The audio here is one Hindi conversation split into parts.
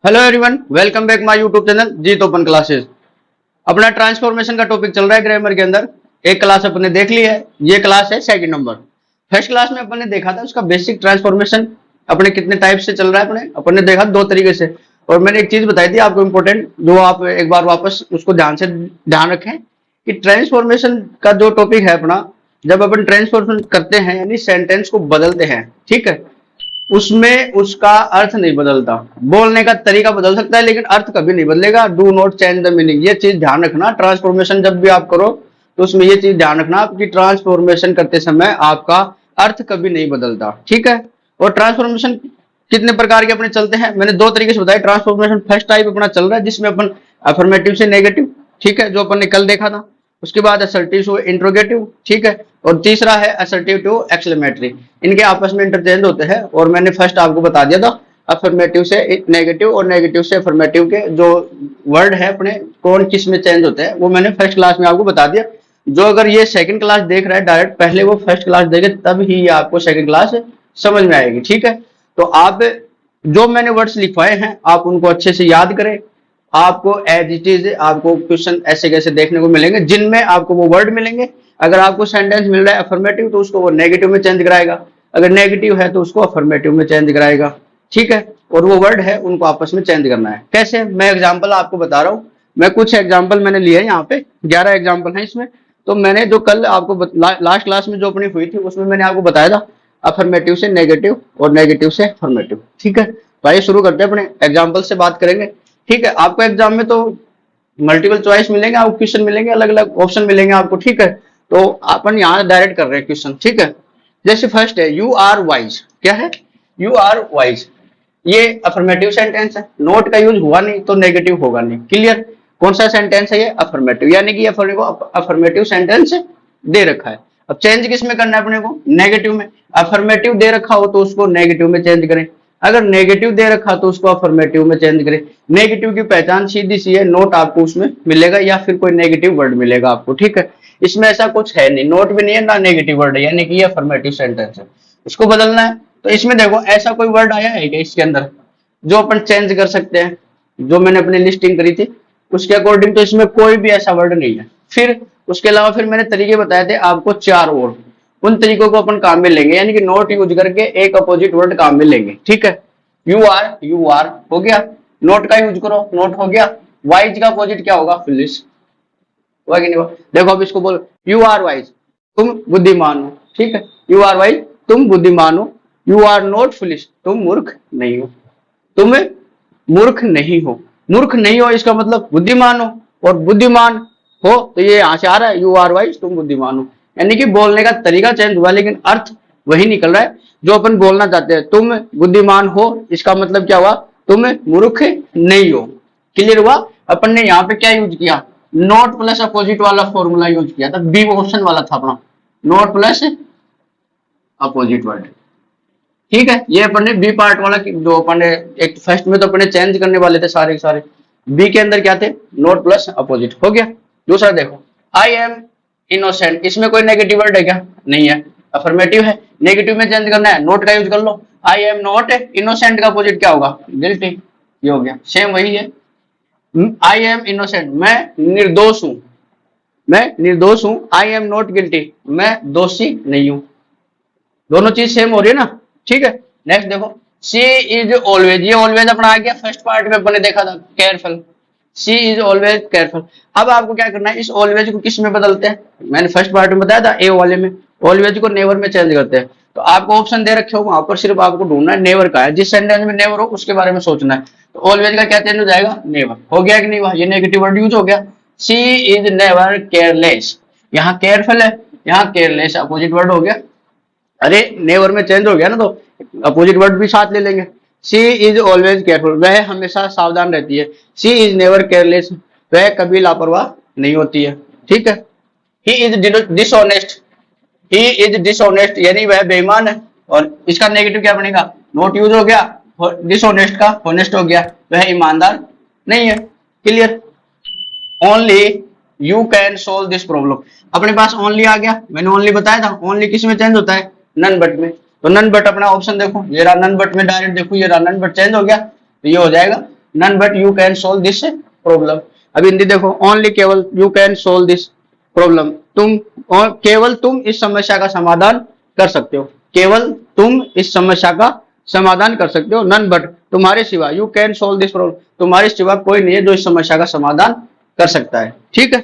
Hello everyone, welcome back my YouTube channel Jeet open classes. अपना ट्रांसफॉर्मेशन का टॉपिक चल रहा है ग्रामर के अंदर। एक क्लास अपन ने देख ली है, ये क्लास है सेकंड नंबर। फर्स्ट क्लास में अपन ने देखा था उसका बेसिक ट्रांसफॉर्मेशन अपने कितने टाइप से चल रहा है। अपन ने देखा दो तरीके से, और मैंने एक चीज बताई थी आपको इंपॉर्टेंट, जो आप एक बार वापस उसको ध्यान रखें कि ट्रांसफॉर्मेशन का जो टॉपिक है अपना, जब अपन ट्रांसफॉर्मेशन करते हैं यानी सेंटेंस को बदलते हैं, ठीक है, उसमें उसका अर्थ नहीं बदलता। बोलने का तरीका बदल सकता है लेकिन अर्थ कभी नहीं बदलेगा। Do not change the meaning, ये चीज ध्यान रखना। ट्रांसफॉर्मेशन जब भी आप करो तो उसमें ये चीज ध्यान रखना कि ट्रांसफॉर्मेशन करते समय आपका अर्थ कभी नहीं बदलता, ठीक है। और ट्रांसफॉर्मेशन कितने प्रकार के अपने चलते हैं, मैंने दो तरीके से बताया। ट्रांसफॉर्मेशन फर्स्ट टाइप अपना चल रहा है जिसमें अपन अफर्मेटिव से नेगेटिव, ठीक है, जो अपन ने कल देखा था। उसके बाद असर्टिव टू इंट्रोगेटिव, ठीक है, और तीसरा है असर्टिव टू एक्सक्लेमेटरी। इनके आपस में इंटरचेंज होते हैं, और मैंने फर्स्ट आपको बता दिया था अफर्मेटिव से नेगेटिव और नेगेटिव से अफर्मेटिव के जो वर्ड है अपने कौन किस में चेंज होते हैं, वो मैंने फर्स्ट क्लास में आपको बता दिया। जो अगर ये सेकंड क्लास देख रहा है डायरेक्ट, पहले वो फर्स्ट क्लास देखे तब ही ये आपको सेकंड क्लास समझ में आएगी, ठीक है। तो आप जो मैंने वर्ड्स लिखवाए हैं आप उनको अच्छे से याद करें। आपको एज इट इज आपको क्वेश्चन ऐसे कैसे देखने को मिलेंगे जिनमें आपको वो वर्ड मिलेंगे। अगर आपको सेंटेंस मिल रहा है अफर्मेटिव तो उसको वो नेगेटिव में चेंज कराएगा, अगर नेगेटिव है तो उसको अफर्मेटिव में चेंज कराएगा, ठीक है। और वो वर्ड है उनको आपस में चेंज करना है। कैसे, मैं एग्जांपल आपको बता रहा हूँ। मैं कुछ एग्जांपल मैंने लिए हैं, यहाँ पे 11 एग्जांपल हैं इसमें। तो मैंने जो कल आपको लास्ट क्लास में जो अपनी हुई थी उसमें मैंने आपको बताया था अफर्मेटिव से नेगेटिव और नेगेटिव से अफर्मेटिव, ठीक है। तो आइए शुरू करते हैं, अपने एग्जाम्पल से बात करेंगे, ठीक है। आपको एग्जाम में तो मल्टीपल चॉइस मिलेंगे, आपको क्वेश्चन मिलेंगे, अलग अलग ऑप्शन मिलेंगे आपको, ठीक है। तो अपन यहाँ डायरेक्ट कर रहे हैं क्वेश्चन, ठीक है। जैसे फर्स्ट है यू आर वाइज। क्या है? You are wise. ये अफर्मेटिव सेंटेंस है, नोट का यूज हुआ नहीं तो नेगेटिव होगा नहीं। क्लियर? कौन सा सेंटेंस है ये? अफर्मेटिव, यानी कि अपने को अफर्मेटिव सेंटेंस दे रखा है। अब चेंज किस में करना है अपने को? नेगेटिव में। अफर्मेटिव दे रखा हो तो उसको नेगेटिव में चेंज करें, अगर नेगेटिव दे रखा तो उसको अफर्मेटिव में चेंज करें। नेगेटिव की पहचान सीधी सी है, नोट आपको उसमें मिलेगा या फिर कोई नेगेटिव वर्ड मिलेगा आपको, ठीक है। इसमें ऐसा कुछ है नहीं, नोट भी नहीं है ना नेगेटिव वर्ड है, यानी कि ये अफर्मेटिव सेंटेंस है। इसको बदलना है तो इसमें देखो ऐसा कोई वर्ड आया है क्या इसके अंदर जो अपन चेंज कर सकते हैं? जो मैंने अपनी लिस्टिंग करी थी उसके अकॉर्डिंग तो इसमें कोई भी ऐसा वर्ड नहीं है। फिर उसके अलावा फिर मैंने तरीके बताए थे आपको 4 और, उन तरीकों को अपन काम में लेंगे, यानी कि नोट यूज करके एक अपोजिट वर्ड काम में लेंगे, ठीक है। यू आर हो गया, नोट का यूज करो, नोट हो गया। वाइज का अपोजिट क्या होगा? फुलिश, हुआ कि नहीं हुआ? देखो अब इसको बोलो यू आर वाइज, तुम बुद्धिमान हो, ठीक है। यू आर वाइज, तुम बुद्धिमान हो। यू आर नॉट फुलिश, तुम मूर्ख नहीं हो। तुम मूर्ख नहीं हो, मूर्ख नहीं हो इसका मतलब बुद्धिमान हो, और बुद्धिमान हो तो ये यहां से आ रहा है यू आर वाइज, तुम बुद्धिमान हो। यानी कि बोलने का तरीका चेंज हुआ लेकिन अर्थ वही निकल रहा है जो अपन बोलना चाहते हैं। तुम बुद्धिमान हो इसका मतलब क्या हुआ? तुम मूर्ख नहीं हो। क्लियर हुआ? अपन ने यहाँ पे क्या यूज किया? नॉट प्लस अपोजिट वाला फॉर्मूला यूज किया था, बी ऑप्शन वाला था अपना, नॉट प्लस अपोजिट वर्ड, ठीक है। ये अपन ने बी पार्ट वाला जो अपन ने एक फर्स्ट में तो अपन ने चेंज करने वाले थे सारे के सारे, बी के अंदर क्या थे? नोट प्लस अपोजिट, हो गया। दूसरा देखो आई एम इनोसेंट, इसमें कोई नेगेटिव वर्ड है क्या? नहीं है, अफर्मेटिव है। नेगेटिव में चेंज करना है, नोट का यूज कर लो। आई एम नॉट इनोसेंट का अपोजिट क्या होगा? गिल्टी, ये हो गया, सेम वही है। आई एम इनोसेंट, मैं निर्दोष हूं, मैं निर्दोष हूं। आई एम नॉट गिल्टी, मैं दोषी नहीं हूं। दोनों चीज सेम हो रही है ना, ठीक है। नेक्स्ट देखो सी इज ऑलवेज, ये ऑलवेज अपना आ गया, फर्स्ट पार्ट में अपने देखा था careful, she is always careful. अब आपको क्या करना है, इस ऑलवेज को किस में बदलते हैं? मैंने फर्स्ट पार्ट में बताया था ए वाले में, ऑलवेज को नेवर में चेंज करते हैं। तो आपको ऑप्शन दे रखे हो वहां पर, सिर्फ आपको ढूंढना है नेवर का है, जिस सेंटेंस में नेवर हो उसके बारे में सोचना है। तो ऑलवेज का क्या चेंज हो जाएगा? नेवर, हो गया कि नहीं हुआ? ये नेगेटिव वर्ड यूज हो गया। सी इज नेवर केयरलेस, यहाँ केयरफुल है, यहाँ केयरलेस अपोजिट वर्ड हो गया। अरे नेवर में चेंज हो गया ना, तो अपोजिट वर्ड भी साथ ले लेंगे। सी इज ऑलवेज केयरफुल, वह हमेशा सावधान रहती है। सी इज नेवर केयरलेस, वह कभी लापरवाह नहीं होती है, ठीक है। He is dishonest, he is dishonest यानी वह बेईमान है, और इसका नेगेटिव क्या बनेगा? नॉट यूज हो गया, डिसऑनेस्ट का होनेस्ट हो गया, वह ईमानदार नहीं है। Clear? Only you can solve this problem, अपने पास ओनली आ गया, मैंने ओनली बताया था। ओनली किस में चेंज होता है? नन बट में। तो नन बट अपना ऑप्शन देखो, ये रहा नन बट में, डायरेक्ट देखो ये रहा नन बट चेंज हो गया, तो ये हो जाएगा none but you can solve this problem. अब हिंदी देखो, ओनली केवल you can solve this problem, तुम और केवल तुम इस समस्या का समाधान कर सकते हो, केवल तुम इस समस्या का समाधान कर सकते हो। नन बट तुम्हारे सिवा, you can solve this problem तुम्हारे सिवा कोई नहीं है जो इस समस्या का समाधान कर सकता है। ठीक है।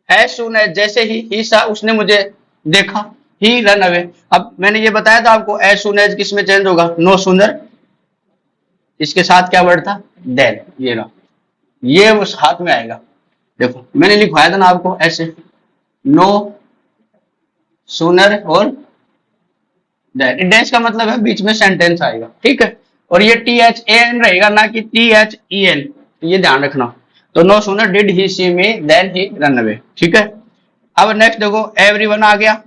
एज सून एज जैसे ही सा उसने मुझे देखा, ही रन अवे। अब मैंने ये बताया था आपको एज सून एज किस में चेंज होगा, नो सूनर, इसके साथ क्या वर्ड था, देन, ये रहा, ये उस हाथ में आएगा। देखो मैंने लिखवाया था ना आपको ऐसे, नो सूनर और देन, डेंस का मतलब है बीच में सेंटेंस आएगा। ठीक है। और ये टी एच ए एन रहेगा ना कि टी एच ई एन, ये ध्यान रखना। तो no sooner did he see me then he run away. ठीक है। अब नेक्स्ट देखो, एवरीवन आ गया,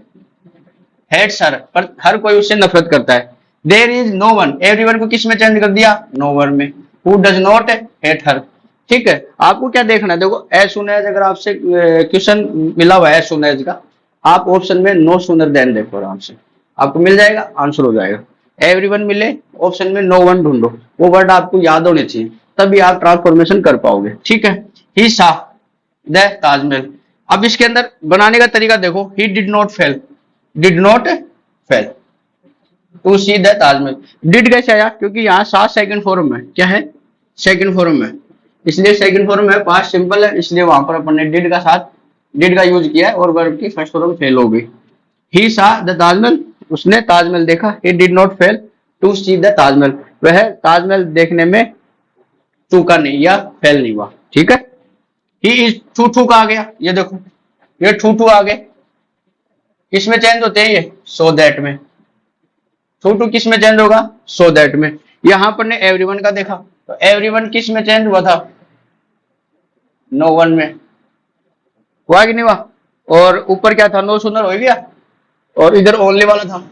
हेट्स हर, पर हर कोई उससे नफरत करता है। There is no one, everyone को किस में चेंज कर दिया, नो वन में, who does not hate her. ठीक है। आपको क्या देखना है, देखो एज सुन एज, अगर आपसे क्वेश्चन मिला हुआ है एज सुन एज का, आप ऑप्शन में नो सूनर देन देखो, आराम से आपको मिल जाएगा, आंसर हो जाएगा। एवरीवन मिले, ऑप्शन में नो वन ढूंढो, वो वर्ड आपको याद होने चाहिए, तभी आप ट्रांसफॉर्मेशन कर पाओगे। ठीक है। ही सा द ताजमहल। अब इसके अंदर बनाने का तरीका देखो, he did not fail, did not fail to see the Taj Mahal. Did कैसे आया, क्योंकि यहाँ सा सेकंड फॉर्म में, क्या है, सेकंड फॉर्म में, इसलिए सेकंड फॉर्म है, पास्ट सिंपल है, इसलिए वहां पर अपन ने डिड का साथ डिड का यूज किया है और वर्ब की फर्स्ट फॉर्म फेल हो गई। ही सा द ताजमहल, उसने ताजमहल देखा। He did not fail to see the Taj Mahal, वह ताजमहल देखने में चूका नहीं या फेल नहीं हुआ। ठीक है। ही इज टू टू का आ गया, ये देखो ये टू टू आ गए, किसमें चेंज होते हैं ये, सो दैट में। टू टू किस में चेंज होगा, सो दैट में। यहां पर ने एवरीवन का देखा, तो एवरीवन किस में चेंज हुआ था, नो वन में, हुआ कि नहीं हुआ। और ऊपर क्या था, नो सूनर हो गया, और इधर ओनली वाला था,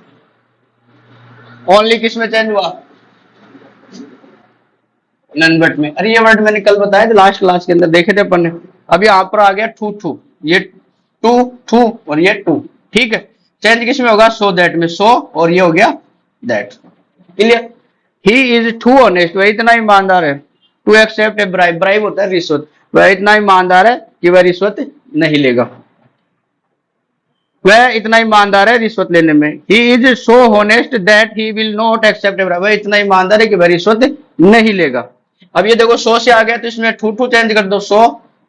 ओनली किस में चेंज हुआ, नन बट में। अरे ये वर्ड मैंने कल बताया था लास्ट क्लास के अंदर, देखे थे अपन ने। अब यहाँ पर आ गया टू टू, ये टू टू और ये टू। ठीक है। चेंज किस में होगा, सो दैट में, सो और ये हो गया that. Clear. He is too honest, वह इतना ईमानदार है, to accept a bribe, bribe होता है रिश्वत, वह इतना ईमानदार है कि वह रिश्वत नहीं लेगा, वह इतना ईमानदार है रिश्वत लेने में। He is so honest that he will not accept a bribe, वह इतना ईमानदार है कि वह रिश्वत नहीं लेगा। अब ये देखो सो से आ गया, तो इसमें टू टू चेंज कर दो, सो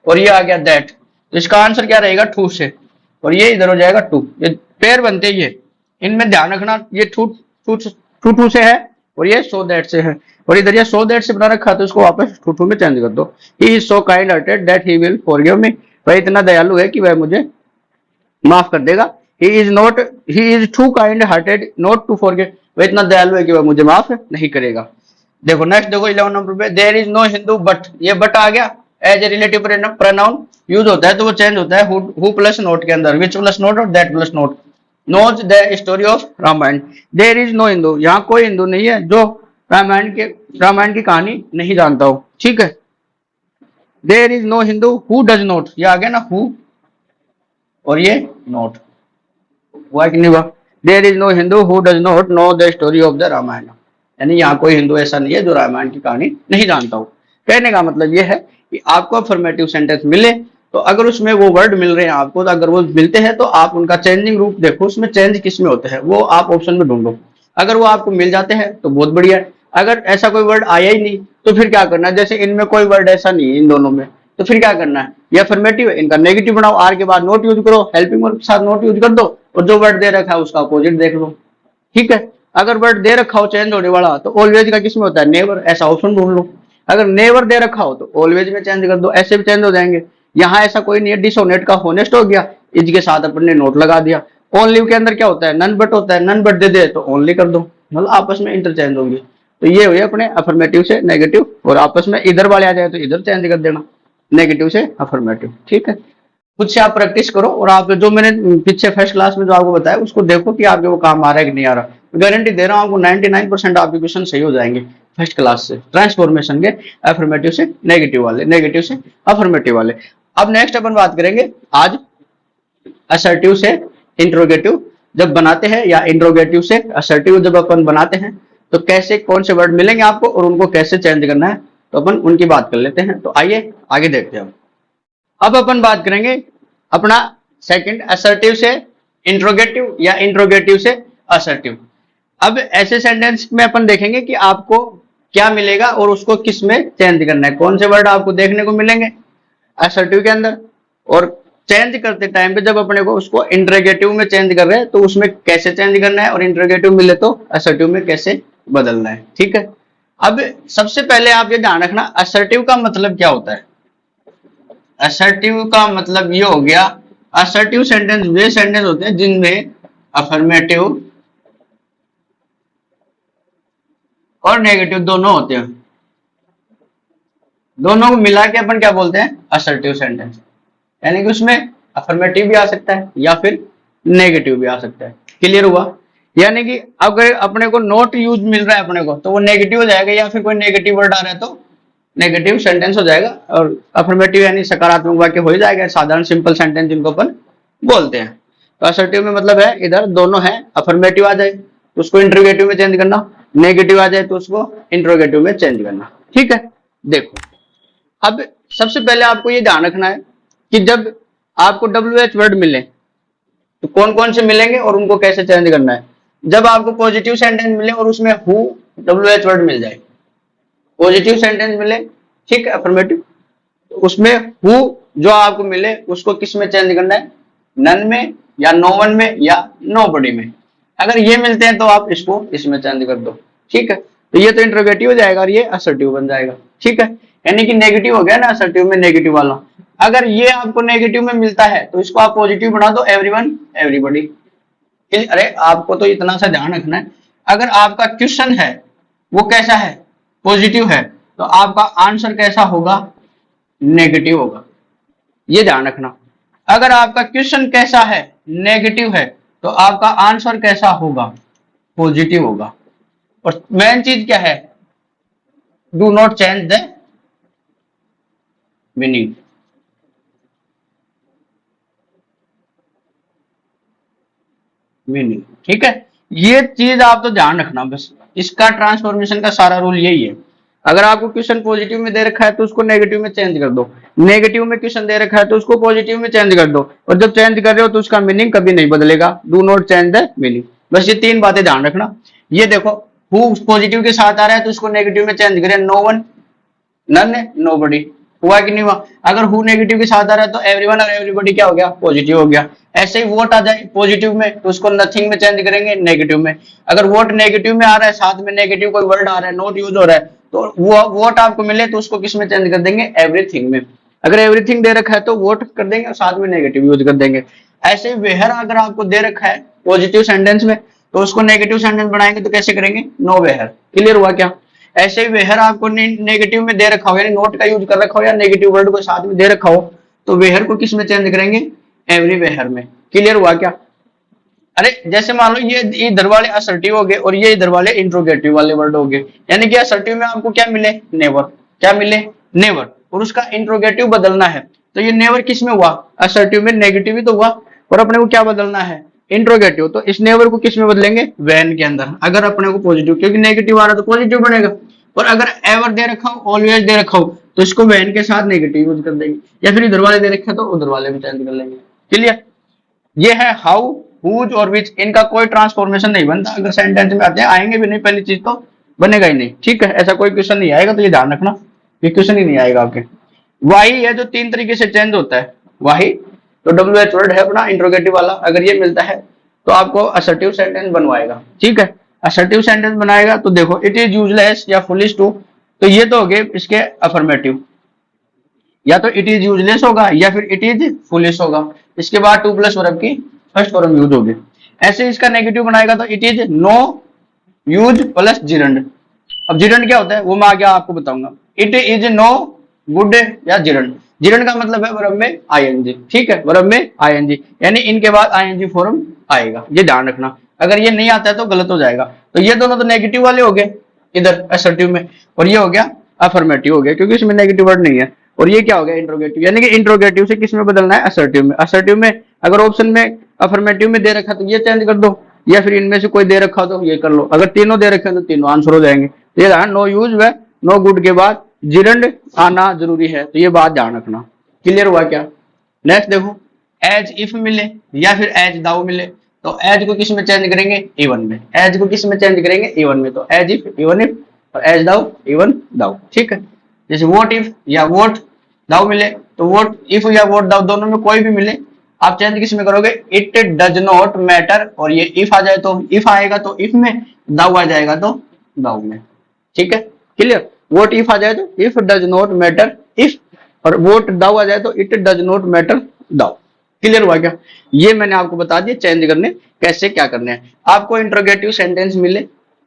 और ये आ गया दैट, तो इसका आंसर क्या रहेगा, टू से, और ये इधर हो जाएगा टू, ये पेयर बनते ही है, इनमें ध्यान रखना, ये टू टू टू टू से है और ये सो दैट से है, और इधर ये सो दैट से बना रखा, तो इसको वापस टू टू में चेंज कर दो। ही is so kind hearted that he will forgive me, वह इतना दयालु है कि वह मुझे माफ कर देगा। He is too kind hearted not to forget, वह इतना दयालु है कि वह मुझे माफ नहीं करेगा। देखो नेक्स्ट देखो 11 नंबर पे, there is no Hindu but, ये बट आ गया, as a relative pronoun use होता है तो वो चेंज होता है हु प्लस नोट के अंदर, विच प्लस नोट और that plus not. Knows the story of Ramayan, there is no Hindu, यहाँ कोई हिंदू नहीं है जो रामायण की कहानी नहीं जानता हो। ठीक है। There is no Hindu who does not, ये आ गया ना हु और ये नोट, हुआ कि नहीं हुआ। There is no Hindu who does not know the story of the Ramayan, यानी यहाँ कोई हिंदू ऐसा नहीं है जो रामायण की कहानी नहीं जानता हो। कहने का मतलब यह है कि आपको अफर्मेटिव सेंटेंस मिले तो अगर उसमें वो वर्ड मिल रहे हैं आपको, तो अगर वो मिलते हैं तो आप उनका चेंजिंग रूप देखो, उसमें चेंज किस में होते हैं वो आप ऑप्शन में ढूंढो। अगर वो आपको मिल जाते हैं तो बहुत बढ़िया है, अगर ऐसा कोई वर्ड आया ही नहीं तो फिर क्या करना है, जैसे इनमें कोई वर्ड ऐसा नहीं है इन दोनों में, तो फिर क्या करना है, ये अफर्मेटिव है, इनका नेगेटिव बनाओ, आर के बाद नोट यूज करो, हेल्पिंग वर्ब के साथ नोट यूज कर दो, और जो वर्ड दे रखा है उसका अपोजिट देख लो। ठीक है। अगर वर्ड दे रखा हो चेंज होने वाला तो ऑलवेज का किसमें होता है, नेवर, ऐसा ऑप्शन ढूंढ लो। अगर नेवर दे रखा हो तो ऑलवेज में चेंज कर दो, ऐसे भी चेंज हो जाएंगे। यहाँ ऐसा कोई नहीं है, डिसऑनेस्ट का होनेस्ट हो गया, इज के साथ अपन ने नोट लगा दिया। ओनली के अंदर क्या होता है, नन बट होता है, नन बट दे दे तो ओनली कर दो, मतलब आपस में इंटरचेंज होंगे। तो ये हुए अपने अफर्मेटिव से नेगेटिव, और आपस में इधर वाले आ जाए तो इधर चेंज कर देना, नेगेटिव से अफर्मेटिव। ठीक है। खुद से आप प्रैक्टिस करो, और आप जो मैंने पीछे फर्स्ट क्लास में जो आपको बताया उसको देखो कि आपके वो काम आ रहा है कि नहीं आ रहा। गारंटी दे रहा हूँ आपको 99% आपके क्वेश्चन सही हो जाएंगे फर्स्ट क्लास से, ट्रांसफॉर्मेशन के, अफर्मेटिव से नेगेटिव वाले, नेगेटिव से अफर्मेटिव वाले। अब नेक्स्ट अपन बात करेंगे आज असर्टिव से इंट्रोगेटिव जब बनाते हैं, या इंट्रोगेटिव से असर्टिव जब अपन बनाते हैं तो कैसे, कौन से वर्ड मिलेंगे आपको और उनको कैसे चेंज करना है तो अपन उनकी बात कर लेते हैं। तो आइए आगे देखते हैं। अब अपन बात करेंगे अपना सेकंड, असर्टिव से इंट्रोगेटिव या इंट्रोगेटिव से असर्टिव। अब ऐसे सेंटेंस में अपन देखेंगे कि आपको क्या मिलेगा और उसको किस में चेंज करना है। कौन से वर्ड आपको देखने को मिलेंगे असर्टिव के अंदर, और चेंज करते टाइम पे जब अपने को उसको इंट्रोगेटिव में चेंज कर रहे हैं तो उसमें कैसे चेंज करना है, और इंट्रोगेटिव मिले तो असर्टिव में कैसे बदलना है। ठीक है, अब सबसे पहले आप ये ध्यान रखना असर्टिव का मतलब क्या होता है। असर्टिव का मतलब ये हो गया, असर्टिव सेंटेंस वे सेंटेंस होते हैं जिनमें अफर्मेटिव और नेगेटिव दोनों होते हैं। दोनों को मिला के अपन क्या बोलते हैं, असर्टिव सेंटेंस। यानी कि उसमें अफर्मेटिव भी आ सकता है या फिर नेगेटिव भी आ सकता है। क्लियर हुआ? यानी कि अगर अपने को नॉट यूज मिल रहा है अपने को तो वो नेगेटिव हो जाएगा, या फिर कोई नेगेटिव वर्ड आ रहा है तो नेगेटिव सेंटेंस हो जाएगा, और अफर्मेटिव यानी सकारात्मक वाक्य हो जाएगा, साधारण सिंपल सेंटेंस जिनको अपन बोलते हैं। तो असर्टिव में मतलब है इधर दोनों है, अफर्मेटिव आ जाए तो उसको इंट्रोगेटिव में चेंज करना, नेगेटिव आ जाए तो उसको इंट्रोगेटिव में चेंज करना। ठीक है, देखो अब सबसे पहले आपको ये ध्यान रखना है कि जब आपको WH वर्ड मिले तो कौन कौन से मिलेंगे और उनको कैसे चेंज करना है। जब आपको पॉजिटिव सेंटेंस मिले और उसमें हु WH वर्ड मिल जाए, पॉजिटिव सेंटेंस मिले, ठीक है, अफर्मेटिव, उसमें हु जो आपको मिले उसको किस में चेंज करना है, नन में या नो वन में या नोबडी में। अगर ये मिलते हैं तो आप इसको इसमें चेंज कर दो। ठीक है, तो ये तो इंट्रोगेटिव हो जाएगा और ये असर्टिव बन जाएगा। ठीक है, यानी कि नेगेटिव हो गया ना असर्टिव में, नेगेटिव वाला। अगर ये आपको नेगेटिव में मिलता है तो इसको आप पॉजिटिव बना दो, एवरीवन एवरीबॉडी। अरे आपको तो इतना सा ध्यान रखना है, अगर आपका क्वेश्चन है वो कैसा है, पॉजिटिव है, तो आपका आंसर कैसा होगा, नेगेटिव होगा। ये ध्यान रखना। अगर आपका क्वेश्चन कैसा है, नेगेटिव है, तो आपका आंसर कैसा होगा, पॉजिटिव होगा। और मेन चीज क्या है, do not change the meaning. Meaning, ठीक है, ये चीज आप तो ध्यान रखना बस। इसका ट्रांसफॉर्मेशन का सारा रूल यही है। अगर आपको क्वेश्चन पॉजिटिव में दे रखा है तो उसको नेगेटिव में चेंज कर दो, नेगेटिव में क्वेश्चन दे रखा है तो उसको पॉजिटिव में चेंज कर दो, और जब चेंज कर रहे हो तो उसका मीनिंग कभी नहीं बदलेगा। Do not change the meaning. बस ये तीन बातें ध्यान रखना। ये देखो, हु पॉजिटिव के साथ आ रहा है तो उसको नेगेटिव में चेंज करें, नो वन, नन, नोबडी। हुआ कि नहीं हुआ? अगर हु नेगेटिव के साथ आ रहा है तो एवरीवन और एवरीबॉडी क्या हो गया, पॉजिटिव हो गया। ऐसे ही वोट आ जाए पॉजिटिव में तो उसको नथिंग में चेंज करेंगे, नेगेटिव में। अगर वोट नेगेटिव में आ रहा है, साथ में नेगेटिव कोई वर्ड आ रहा है, नोट यूज हो रहा है, तो वो वोट आपको मिले तो उसको किस में चेंज कर देंगे, एवरीथिंग में। अगर एवरीथिंग दे रखा है तो वोट कर देंगे और साथ में नेगेटिव यूज कर देंगे। ऐसे ही वेहर अगर आपको दे रखा है पॉजिटिव सेंटेंस में तो उसको नेगेटिव सेंटेंस बनाएंगे तो कैसे करेंगे, नो वेहर। क्लियर हुआ क्या? ऐसे ही वेहर आपको नेगेटिव में दे रखा हो, यानी नोट का यूज कर रखा हो या नेगेटिव वर्ड को साथ में दे रखा हो, तो वेहर को किस में चेंज करेंगे, एवरी वेहर में। क्लियर हुआ क्या? अरे जैसे मान लो ये इधर वाले असर्टिव हो गए और ये इधर वाले इंट्रोगेटिव वाले वर्ड हो गए। यानी कि असर्टिव में आपको क्या मिले, नेवर। क्या मिले, नेवर। और उसका इंट्रोगेटिव बदलना है तो ये नेवर किस में हुआ, असर्टिव में। नेगेटिव ही तो हुआ, और अपने को क्या बदलना है, इंट्रोगेटिव। तो इस नेवर को किस में बदलेंगे, वैन के अंदर। अगर अपने को पॉजिटिव, क्योंकि नेगेटिव आ रहा तो पॉजिटिव बनेगा। और अगर एवर दे रखा हो, ऑलवेज दे रखा हो, तो इसको वैन के साथ नेगेटिव यूज कर देंगे, या फिर इधर वाले दे रखे तो उधर वाले भी चेंज कर लेंगे। क्लियर? ये है हाउ, हुज और विच। इनका कोई ट्रांसफॉर्मेशन नहीं बनता। अगर सेंटेंस में आते हैं, आएंगे भी नहीं, पहली चीज तो बनेगा ही नहीं। ठीक है, ऐसा कोई क्वेश्चन नहीं आएगा, तो ये ध्यान रखना, ये क्वेश्चन ही नहीं आएगा आपके। वाही है जो तीन तरीके से चेंज होता है। वाही तो WH वर्ड है अपना इंट्रोगेटिव वाला, अगर ये मिलता है तो आपको असर्टिव सेंटेंस बनवाएगा। ठीक है, असर्टिव सेंटेंस बनाएगा तो देखो, इट इज यूजलेस या फुलिश टू, तो ये तो हो गए इसके अफर्मेटिव। या तो इट इज यूजलेस होगा या फिर इट इज फुलिश होगा। इसके बाद टू प्लस वर्ब की फर्स्ट फॉर्म यूज होगी। ऐसे इसका नेगेटिव बनाएगा तो it is no use plus gerund. अब जिरंड क्या होता है वो मैं आगे आपको बताऊंगा। इट इज नो गुड या जिरंड। जिरंड का मतलब है वर्ब में आईएनजी। ठीक है, वर्ब में आईएनजी, यानी इनके बाद आईएनजी फॉर्म आएगा। ये ध्यान रखना, अगर ये नहीं आता है तो गलत हो जाएगा। तो ये दोनों तो नेगेटिव वाले हो गए इधर असर्टिव में, और ये हो गया अफर्मेटिव हो गया, क्योंकि इसमें नेगेटिव वर्ड नहीं है। और ये क्या हो गया, इंट्रोगेटिव। यानी कि इंट्रोगेटिव से किस में बदलना है, असर्टिव में। असर्टिव में अगर ऑप्शन में अफर्मेटिव में दे रखा तो ये चेंज कर दो, या फिर इनमें से कोई दे रखा तो ये कर लो। अगर तीनों दे रखे तो तीनों आंसर हो जाएंगे। तो ये नो यूज व नो गुड के बाद जिरंड आना जरूरी है, तो ये बात ध्यान रखना। क्लियर हुआ क्या? नेक्स्ट देखो, एज इफ मिले या फिर एज दाउ मिले, तो एज को किस में चेंज करेंगे? इवन में। एज को किस में चेंज करेंगे? इवन में। तो एज इफ, इवन इफ, और एज दाउ, इवन दाउ। ठीक है। जैसे वोट इफ या वोट दाउ मिले, तो वोट इफ या वोट दाउ दोनों में कोई भी मिले, आप चेंज किस में करोगे? इट डज नॉट मैटर, और ये इफ आ जाए तो इफ आएगा तो इफ में, दाउ आ जाएगा तो दाउ में। ठीक है, क्लियर? वोट इफ आ जाए तो if does not matter if, और वोट दाउ आ जाए तो it does not matter though. Clear हुआ क्या? ये मैंने आपको बता दिया चेंज करने कैसे, क्या करने हैं। आपको इंट्रोगेटिव सेंटेंस मिले,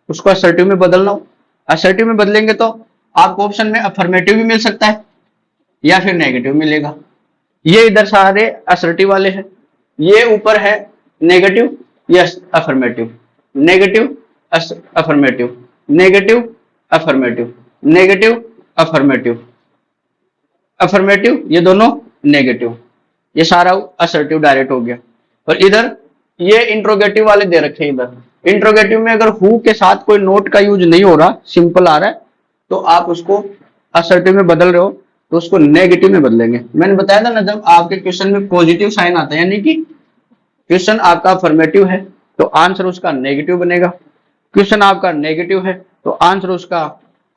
उसको असर्टिव में बदलना हो, असर्टिव में बदलेंगे तो आपको ऑप्शन में अफर्मेटिव भी मिल सकता है या फिर नेगेटिव मिलेगा। ये इधर सारे असर्टिव वाले हैं, ये ऊपर है negative, yes affirmative, negative affirmative, negative affirmative, negative affirmative, affirmative, ये दोनों नेगेटिव। ये सारा असर्टिव डायरेक्ट हो गया। और इधर ये इंट्रोगेटिव वाले दे रखे हैं। इधर इंट्रोगेटिव में अगर हु के साथ कोई नोट का यूज नहीं हो रहा, सिंपल आ रहा है, तो आप उसको असर्टिव में बदल रहे हो तो उसको नेगेटिव में बदलेंगे। मैंने बताया था ना, जब आपके क्वेश्चन में पॉजिटिव साइन आता है, यानी कि क्वेश्चन आपका अफर्मेटिव है तो आंसर उसका नेगेटिव बनेगा, क्वेश्चन आपका नेगेटिव है तो आंसर उसका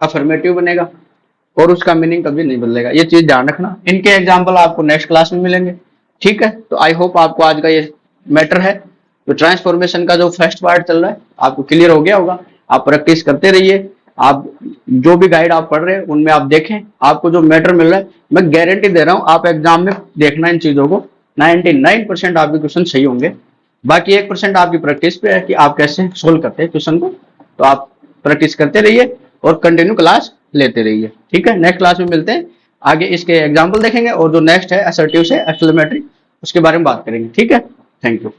अफर्मेटिव बनेगा, और उसका मीनिंग कभी नहीं बदलेगा। ये चीज ध्यान रखना। इनके एग्जाम्पल आपको नेक्स्ट क्लास में मिलेंगे। ठीक है, तो आई होप आपको आज का ये मैटर है, तो ट्रांसफॉर्मेशन का जो फर्स्ट पार्ट चल रहा है आपको क्लियर हो गया होगा। आप प्रैक्टिस करते रहिए, आप जो भी गाइड आप पढ़ रहे हैं उनमें आप देखें, आपको जो मैटर मिल रहा है, मैं गारंटी दे रहा हूं आप एग्जाम में देखना इन चीजों को, 99% आपके क्वेश्चन सही होंगे। बाकी 1% आपकी प्रैक्टिस पे है कि आप कैसे सोल्व करते हैं क्वेश्चन को। तो आप प्रैक्टिस करते रहिए और कंटिन्यू क्लास लेते रहिए। ठीक है, नेक्स्ट क्लास में मिलते हैं, आगे इसके एग्जाम्पल देखेंगे और जो नेक्स्ट है असर्टिव से एक्सक्लेमेटरी, उसके बारे में बात करेंगे। ठीक है, थैंक यू।